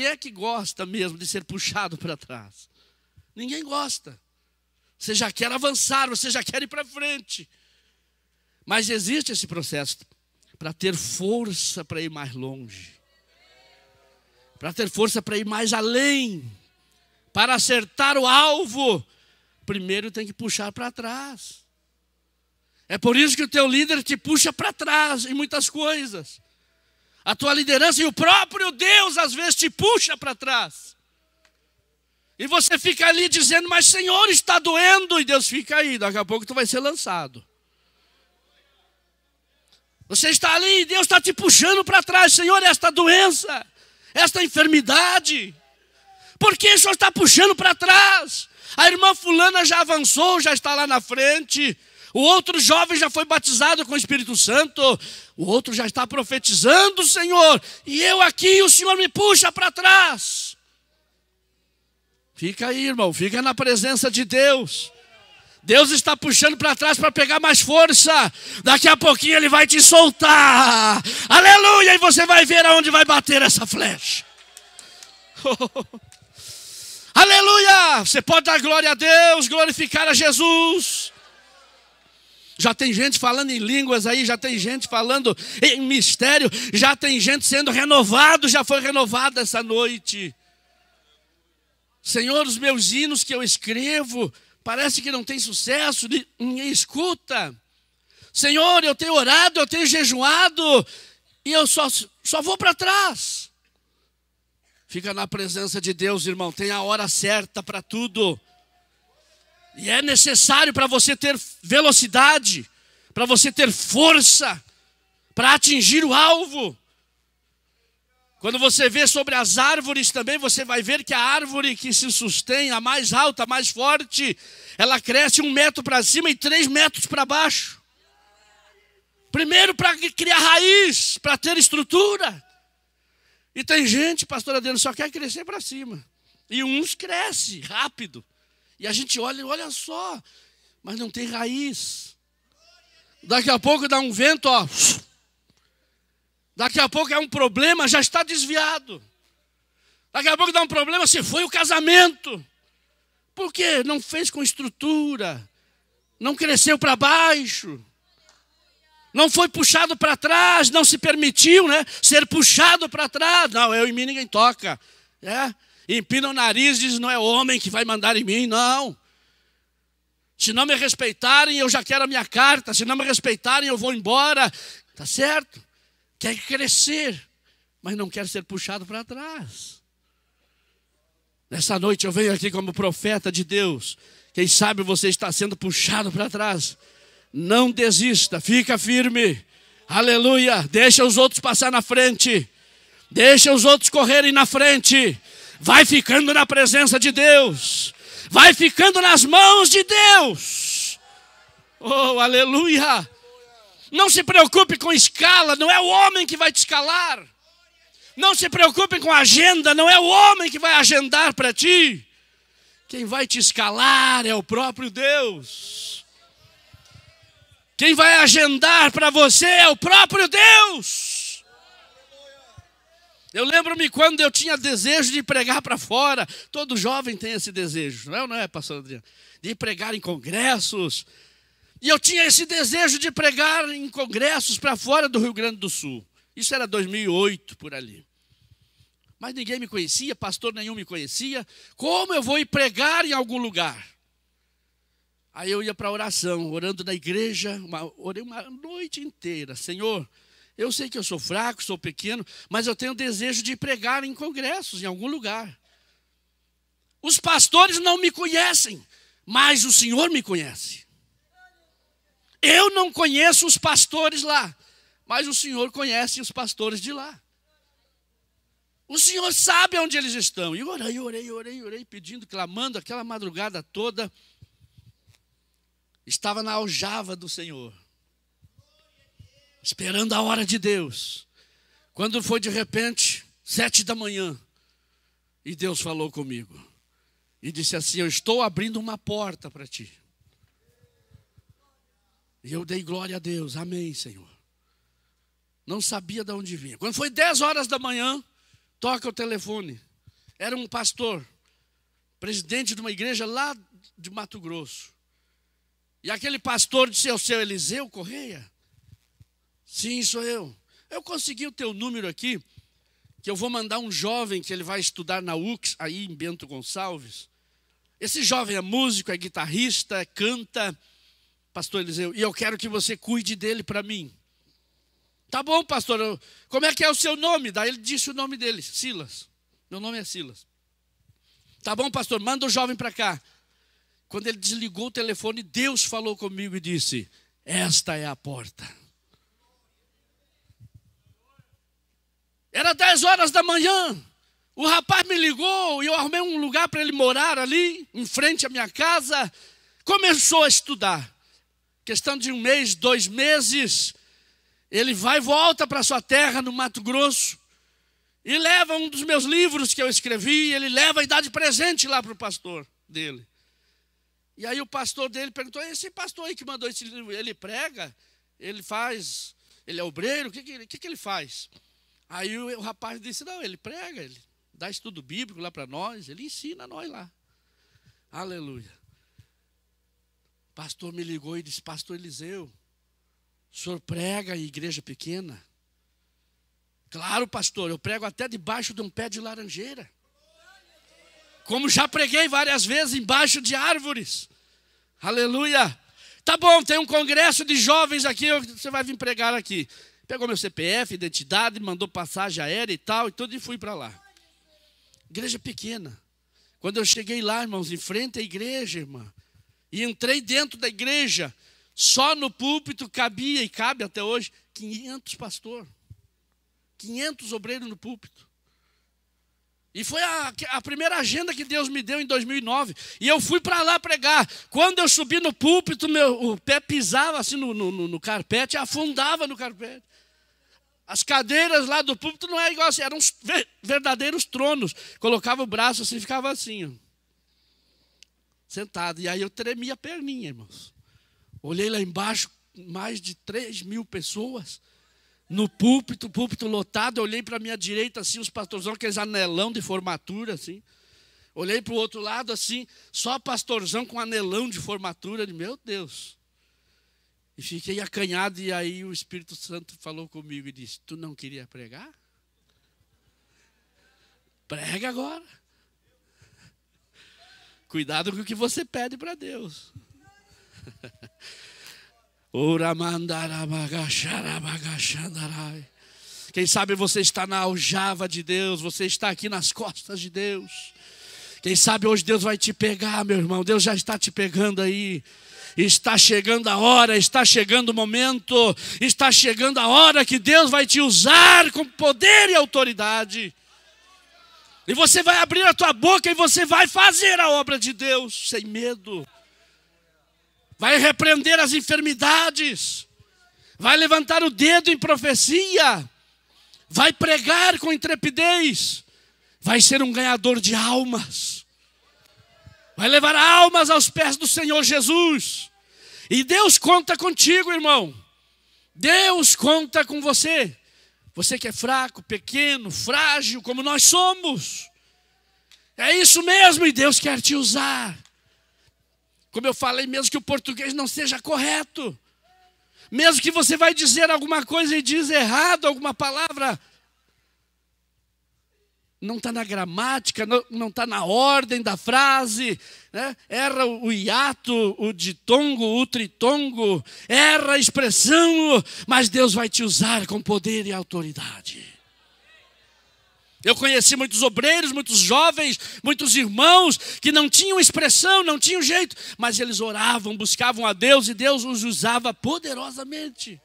é que gosta mesmo de ser puxado para trás? Ninguém gosta. Você já quer avançar, você já quer ir para frente. Mas existe esse processo para ter força para ir mais longe. Para ter força para ir mais além. Para acertar o alvo, primeiro tem que puxar para trás. É por isso que o teu líder te puxa para trás em muitas coisas. A tua liderança e o próprio Deus às vezes te puxa para trás. E você fica ali dizendo, mas Senhor, está doendo. E Deus fica aí, daqui a pouco tu vai ser lançado. Você está ali e Deus está te puxando para trás. Senhor, esta doença, esta enfermidade, por que o Senhor está puxando para trás? A irmã fulana já avançou, já está lá na frente. O outro jovem já foi batizado com o Espírito Santo. O outro já está profetizando, Senhor. E eu aqui, o Senhor me puxa para trás. Fica aí, irmão, fica na presença de Deus. Deus está puxando para trás para pegar mais força. Daqui a pouquinho Ele vai te soltar. Aleluia! E você vai ver aonde vai bater essa flecha. Aleluia! Você pode dar glória a Deus, glorificar a Jesus. Já tem gente falando em línguas aí, já tem gente falando em mistério, já tem gente sendo renovado, já foi renovado essa noite. Senhor, os meus hinos que eu escrevo, parece que não tem sucesso, ninguém escuta. Senhor, eu tenho orado, eu tenho jejuado, e eu só vou para trás. Fica na presença de Deus, irmão, tem a hora certa para tudo. E é necessário para você ter velocidade, para você ter força, para atingir o alvo. Quando você vê sobre as árvores também, você vai ver que a árvore que se sustém, a mais alta, a mais forte, ela cresce 1 metro para cima e 3 metros para baixo. Primeiro para criar raiz, para ter estrutura. E tem gente, pastor Adriano, só quer crescer para cima. E uns crescem rápido. E a gente olha só, mas não tem raiz. Daqui a pouco dá um vento, ó. Daqui a pouco é um problema, já está desviado. Daqui a pouco dá um problema, se foi o casamento. Por quê? Não fez com estrutura. Não cresceu para baixo. Não foi puxado para trás, não se permitiu, né, ser puxado para trás. Não, eu em mim ninguém toca. Empina o nariz e diz, não é homem que vai mandar em mim, não. Se não me respeitarem, eu já quero a minha carta. Se não me respeitarem, eu vou embora. Tá certo? Quer crescer, mas não quer ser puxado para trás. Nessa noite eu venho aqui como profeta de Deus. Quem sabe você está sendo puxado para trás. Não desista, fica firme. Aleluia. Deixa os outros passar na frente. Deixa os outros correrem na frente. Vai ficando na presença de Deus. Vai ficando nas mãos de Deus. Oh, aleluia. Não se preocupe com escala, não é o homem que vai te escalar. Não se preocupe com agenda, não é o homem que vai agendar para ti. Quem vai te escalar é o próprio Deus. Quem vai agendar para você é o próprio Deus. Eu lembro-me quando eu tinha desejo de pregar para fora. Todo jovem tem esse desejo, não é, pastor Adriano? De pregar em congressos. E eu tinha esse desejo de pregar em congressos para fora do Rio Grande do Sul. Isso era 2008, por ali. Mas ninguém me conhecia, pastor nenhum me conhecia. Como eu vou ir pregar em algum lugar? Aí eu ia para a oração, orando na igreja, orei uma noite inteira. Senhor, eu sei que eu sou fraco, sou pequeno, mas eu tenho desejo de pregar em congressos, em algum lugar. Os pastores não me conhecem, mas o Senhor me conhece. Eu não conheço os pastores lá, mas o Senhor conhece os pastores de lá. O Senhor sabe onde eles estão. E orei, pedindo, clamando, aquela madrugada toda. Estava na aljava do Senhor, esperando a hora de Deus. Quando foi de repente, 7 da manhã, e Deus falou comigo. E disse assim, eu estou abrindo uma porta para ti. E eu dei glória a Deus, amém, Senhor. Não sabia de onde vinha. Quando foi 10 horas da manhã, toca o telefone. Era um pastor, presidente de uma igreja lá de Mato Grosso. E aquele pastor disse, é o seu Eliseu Correia? Sim, sou eu. Eu consegui o teu número aqui, que eu vou mandar um jovem que ele vai estudar na UX, aí em Bento Gonçalves. Esse jovem é músico, é guitarrista, canta, pastor Eliseu, e eu quero que você cuide dele para mim. Tá bom, pastor, como é que é o seu nome? Daí ele disse o nome dele, Silas. Meu nome é Silas. Tá bom, pastor, manda o jovem para cá. Quando ele desligou o telefone, Deus falou comigo e disse, esta é a porta. Era 10 horas da manhã. O rapaz me ligou e eu arrumei um lugar para ele morar ali, em frente à minha casa. Começou a estudar. Questão de 1 mês, 2 meses, ele vai e volta para sua terra no Mato Grosso e leva um dos meus livros que eu escrevi, ele leva e dá de presente lá para o pastor dele. E aí o pastor dele perguntou, esse pastor aí que mandou esse livro, ele prega? Ele faz, ele é obreiro? O que ele faz? Aí o rapaz disse, não, ele prega, ele dá estudo bíblico lá para nós, ele ensina nós lá. Aleluia. O pastor me ligou e disse, pastor Eliseu, o senhor prega em igreja pequena? Claro, pastor, eu prego até debaixo de um pé de laranjeira. Como já preguei várias vezes embaixo de árvores. Aleluia. Tá bom, tem um congresso de jovens aqui, você vai vir pregar aqui. Pegou meu CPF, identidade, mandou passagem aérea e tal, e tudo, e fui para lá. Igreja pequena. Quando eu cheguei lá, irmãos, em frente à igreja, irmã, e entrei dentro da igreja, só no púlpito cabia, e cabe até hoje, 500 pastores. 500 obreiros no púlpito. E foi a primeira agenda que Deus me deu em 2009. E eu fui para lá pregar. Quando eu subi no púlpito, o pé pisava assim no carpete, afundava no carpete. As cadeiras lá do púlpito não é igual assim, eram uns verdadeiros tronos. Colocava o braço assim, ficava assim, ó, sentado. E aí eu tremia a perninha, irmãos. Olhei lá embaixo, mais de 3.000 pessoas. No púlpito lotado, eu olhei para a minha direita, assim, os pastorzão, aqueles anelão de formatura, assim. Olhei para o outro lado, assim, só pastorzão com anelão de formatura, de meu Deus. E fiquei acanhado, e aí o Espírito Santo falou comigo e disse, tu não queria pregar? Prega agora. Cuidado com o que você pede para Deus. Quem sabe você está na aljava de Deus, você está aqui nas costas de Deus. Quem sabe hoje Deus vai te pegar, meu irmão. Deus já está te pegando aí. Está chegando a hora, está chegando o momento, está chegando a hora que Deus vai te usar com poder e autoridade. E você vai abrir a tua boca e você vai fazer a obra de Deus sem medo. Vai repreender as enfermidades. Vai levantar o dedo em profecia. Vai pregar com intrepidez. Vai ser um ganhador de almas. Vai levar almas aos pés do Senhor Jesus. E Deus conta contigo, irmão. Deus conta com você. Você que é fraco, pequeno, frágil, como nós somos. É isso mesmo, e Deus quer te usar. Como eu falei, mesmo que o português não seja correto. Mesmo que você vai dizer alguma coisa e diz errado alguma palavra. Não está na gramática, não está na ordem da frase, né? Erra o hiato, o ditongo, o tritongo, erra a expressão, mas Deus vai te usar com poder e autoridade. Eu conheci muitos obreiros, muitos jovens, muitos irmãos que não tinham expressão, não tinham jeito, mas eles oravam, buscavam a Deus e Deus os usava poderosamente.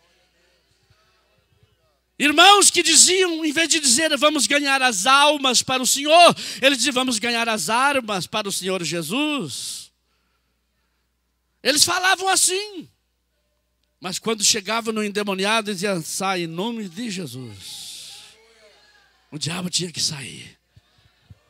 Irmãos que diziam, em vez de dizer vamos ganhar as almas para o Senhor, eles diziam vamos ganhar as armas para o Senhor Jesus. Eles falavam assim, mas quando chegavam no endemoniado, diziam sai em nome de Jesus. O diabo tinha que sair.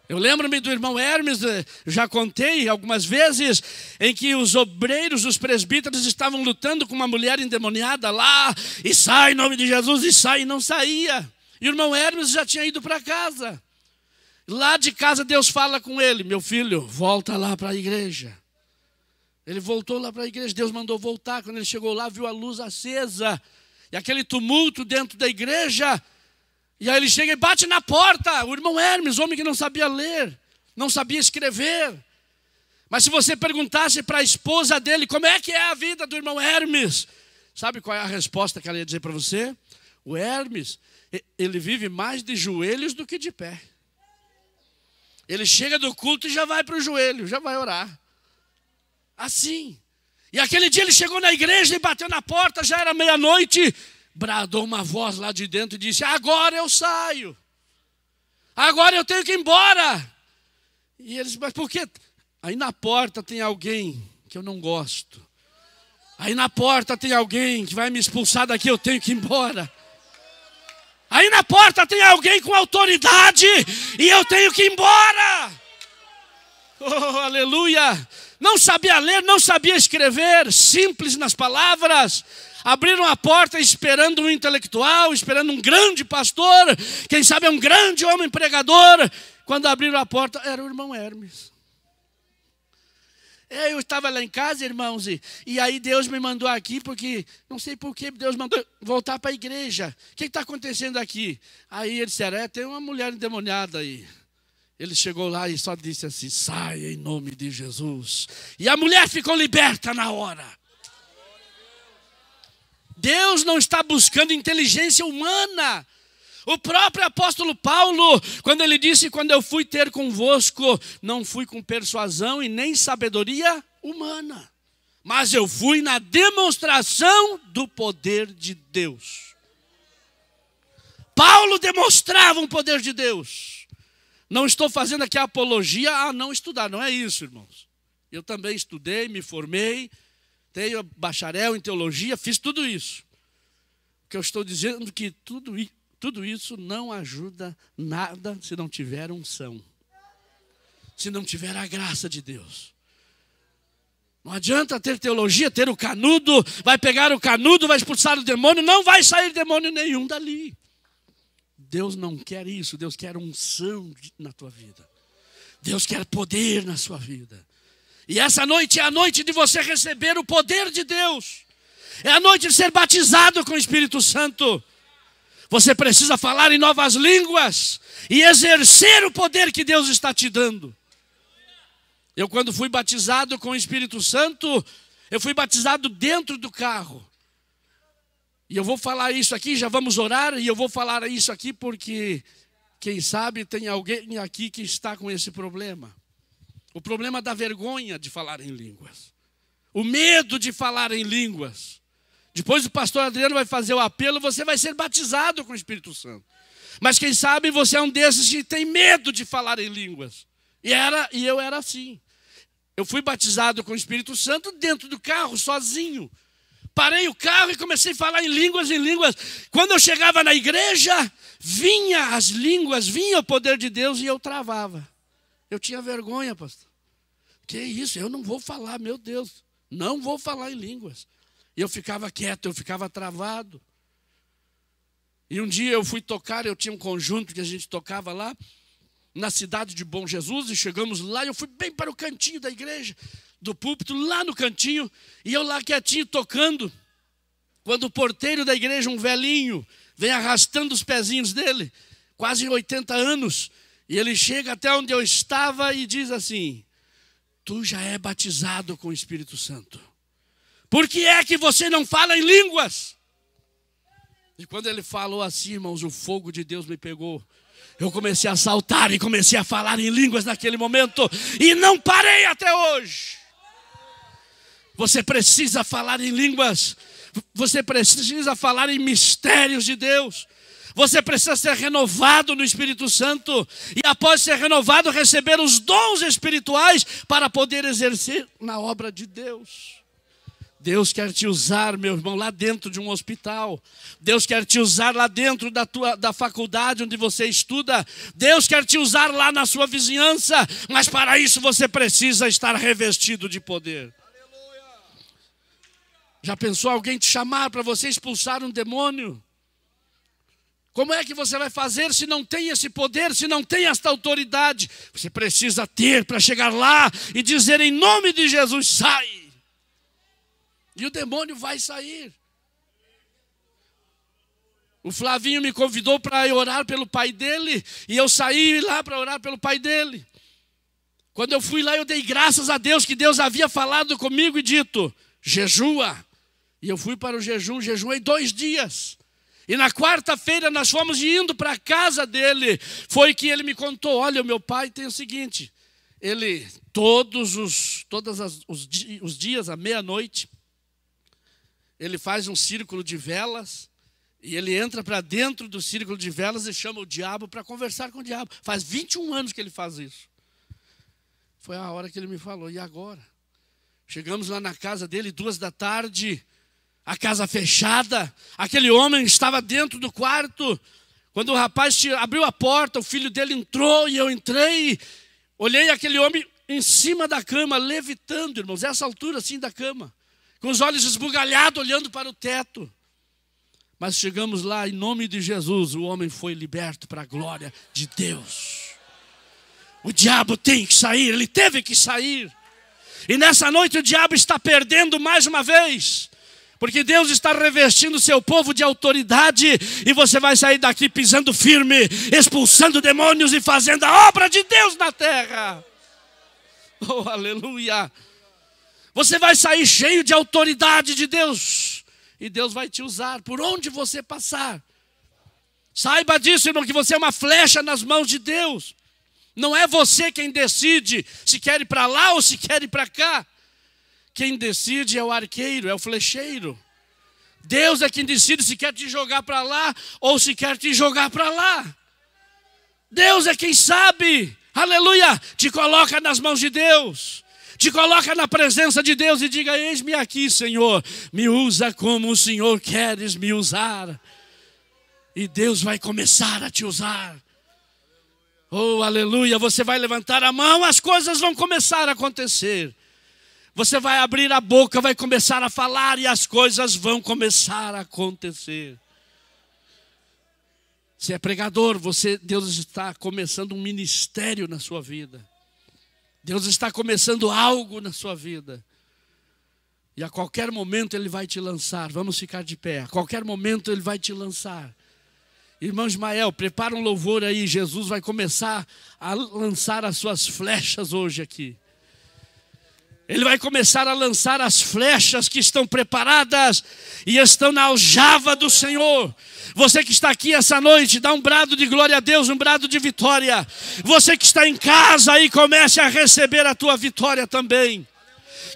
Eu lembro-me do irmão Hermes, já contei algumas vezes, em que os obreiros, os presbíteros estavam lutando com uma mulher endemoniada lá, e sai em nome de Jesus, e sai e não saía. E o irmão Hermes já tinha ido para casa. Lá de casa Deus fala com ele, meu filho, volta lá para a igreja. Ele voltou lá para a igreja, Deus mandou voltar. Quando ele chegou lá, viu a luz acesa, e aquele tumulto dentro da igreja. E aí ele chega e bate na porta, o irmão Hermes, homem que não sabia ler, não sabia escrever. Mas se você perguntasse para a esposa dele, como é que é a vida do irmão Hermes? Sabe qual é a resposta que ela ia dizer para você? O Hermes, ele vive mais de joelhos do que de pé. Ele chega do culto e já vai para o joelho, já vai orar. Assim. E aquele dia ele chegou na igreja e bateu na porta, já era meia-noite. Bradou uma voz lá de dentro e disse, agora eu saio. Agora eu tenho que ir embora. E eles, mas por quê? Aí na porta tem alguém que eu não gosto. Aí na porta tem alguém que vai me expulsar daqui, eu tenho que ir embora. Aí na porta tem alguém com autoridade e eu tenho que ir embora. Oh, aleluia. Não sabia ler, não sabia escrever, simples nas palavras. Abriram a porta esperando um intelectual, esperando um grande pastor, quem sabe um grande homem pregador. Quando abriram a porta, era o irmão Hermes. Eu estava lá em casa, irmãos, e aí Deus me mandou aqui, porque, não sei por que, Deus mandou voltar para a igreja. O que está acontecendo aqui? Aí eles disseram, tem uma mulher endemoniada aí. Ele chegou lá e só disse assim, sai em nome de Jesus. E a mulher ficou liberta na hora. Deus não está buscando inteligência humana. O próprio apóstolo Paulo, quando ele disse, quando eu fui ter convosco, não fui com persuasão e nem sabedoria humana, mas eu fui na demonstração do poder de Deus. Paulo demonstrava um poder de Deus. Não estou fazendo aqui a apologia a não estudar, não é isso, irmãos. Eu também estudei, me formei, tenho bacharel em teologia, fiz tudo isso. O que eu estou dizendo é que tudo isso não ajuda nada se não tiver unção. Se não tiver a graça de Deus. Não adianta ter teologia, ter o canudo, vai pegar o canudo, vai expulsar o demônio, não vai sair demônio nenhum dali. Deus não quer isso, Deus quer unção na tua vida. Deus quer poder na sua vida. E essa noite é a noite de você receber o poder de Deus. É a noite de ser batizado com o Espírito Santo. Você precisa falar em novas línguas e exercer o poder que Deus está te dando. Eu, quando fui batizado com o Espírito Santo, Eu fui batizado dentro do carro. E eu vou falar isso aqui, já vamos orar, e eu vou falar isso aqui porque, quem sabe, tem alguém aqui que está com esse problema. O problema da vergonha de falar em línguas. O medo de falar em línguas. Depois o pastor Adriano vai fazer o apelo, você vai ser batizado com o Espírito Santo. Mas quem sabe você é um desses que tem medo de falar em línguas. E eu era assim. Eu fui batizado com o Espírito Santo dentro do carro, sozinho. Parei o carro e comecei a falar em línguas. Quando eu chegava na igreja, vinha as línguas, vinha o poder de Deus e eu travava. Eu tinha vergonha, pastor. Que isso? Eu não vou falar, meu Deus. Não vou falar em línguas. E eu ficava quieto, eu ficava travado. E um dia eu fui tocar, eu tinha um conjunto que a gente tocava lá, na cidade de Bom Jesus, e chegamos lá, e eu fui bem para o cantinho da igreja, do púlpito, lá no cantinho, e eu lá quietinho tocando, quando o porteiro da igreja, um velhinho, vem arrastando os pezinhos dele, quase 80 anos, e ele chega até onde eu estava e diz assim: tu já é batizado com o Espírito Santo. Por que é que você não fala em línguas? E quando ele falou assim, irmãos, o fogo de Deus me pegou. Eu comecei a saltar e comecei a falar em línguas naquele momento. E não parei até hoje. Você precisa falar em línguas. Você precisa falar em mistérios de Deus. Você precisa ser renovado no Espírito Santo. E após ser renovado, receber os dons espirituais para poder exercer na obra de Deus. Deus quer te usar, meu irmão, lá dentro de um hospital. Deus quer te usar lá dentro da faculdade onde você estuda. Deus quer te usar lá na sua vizinhança. Mas para isso você precisa estar revestido de poder. Já pensou alguém te chamar para você expulsar um demônio? Como é que você vai fazer se não tem esse poder, se não tem esta autoridade? Você precisa ter para chegar lá e dizer em nome de Jesus, sai. E o demônio vai sair. O Flavinho me convidou para orar pelo pai dele. E eu saí lá para orar pelo pai dele. Quando eu fui lá, eu dei graças a Deus que Deus havia falado comigo e dito: jejua. E eu fui para o jejum, jejuei 2 dias. E na quarta-feira nós fomos indo para a casa dele. Foi que ele me contou: olha, o meu pai tem o seguinte. Ele, todos os dias, à meia-noite, ele faz um círculo de velas e ele entra para dentro do círculo de velas e chama o diabo para conversar com o diabo. Faz 21 anos que ele faz isso. Foi a hora que ele me falou: e agora? Chegamos lá na casa dele, 2 da tarde, a casa fechada. Aquele homem estava dentro do quarto. Quando o rapaz abriu a porta, o filho dele entrou e eu entrei. Olhei aquele homem em cima da cama, levitando, irmãos, essa altura assim da cama, com os olhos esbugalhados, olhando para o teto. Mas chegamos lá, em nome de Jesus, o homem foi liberto para a glória de Deus. O diabo tem que sair, ele teve que sair. E nessa noite o diabo está perdendo mais uma vez. Porque Deus está revestindo o seu povo de autoridade. E você vai sair daqui pisando firme, expulsando demônios e fazendo a obra de Deus na terra. Oh, aleluia. Você vai sair cheio de autoridade de Deus. E Deus vai te usar por onde você passar. Saiba disso, irmão, que você é uma flecha nas mãos de Deus. Não é você quem decide se quer ir para lá ou se quer ir para cá. Quem decide é o arqueiro, é o flecheiro. Deus é quem decide se quer te jogar para lá ou se quer te jogar para lá. Deus é quem sabe. Aleluia. Te coloca nas mãos de Deus. Te coloca na presença de Deus e diga: eis-me aqui, Senhor. Me usa como o Senhor queres me usar. E Deus vai começar a te usar. Oh, aleluia. Você vai levantar a mão, as coisas vão começar a acontecer. Você vai abrir a boca, vai começar a falar e as coisas vão começar a acontecer. Se é pregador, Deus está começando um ministério na sua vida. Deus está começando algo na sua vida. E a qualquer momento Ele vai te lançar. Vamos ficar de pé. A qualquer momento Ele vai te lançar. Irmão Ismael, prepara um louvor aí. Jesus vai começar a lançar as suas flechas hoje aqui. Ele vai começar a lançar as flechas que estão preparadas e estão na aljava do Senhor. Você que está aqui essa noite, dá um brado de glória a Deus, um brado de vitória. Você que está em casa aí, comece a receber a tua vitória também.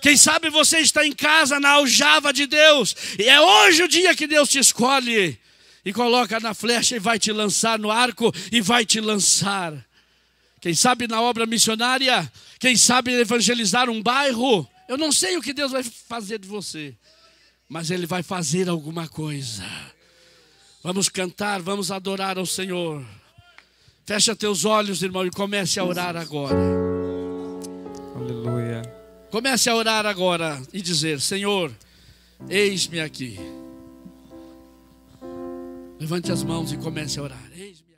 Quem sabe você está em casa na aljava de Deus, e é hoje o dia que Deus te escolhe e coloca na flecha e vai te lançar no arco e vai te lançar. Quem sabe na obra missionária, quem sabe evangelizar um bairro. Eu não sei o que Deus vai fazer de você, mas Ele vai fazer alguma coisa. Vamos cantar, vamos adorar ao Senhor. Fecha teus olhos, irmão, e comece a orar agora. Aleluia. Comece a orar agora e dizer: Senhor, eis-me aqui. Levante as mãos e comece a orar. Eis-me aqui.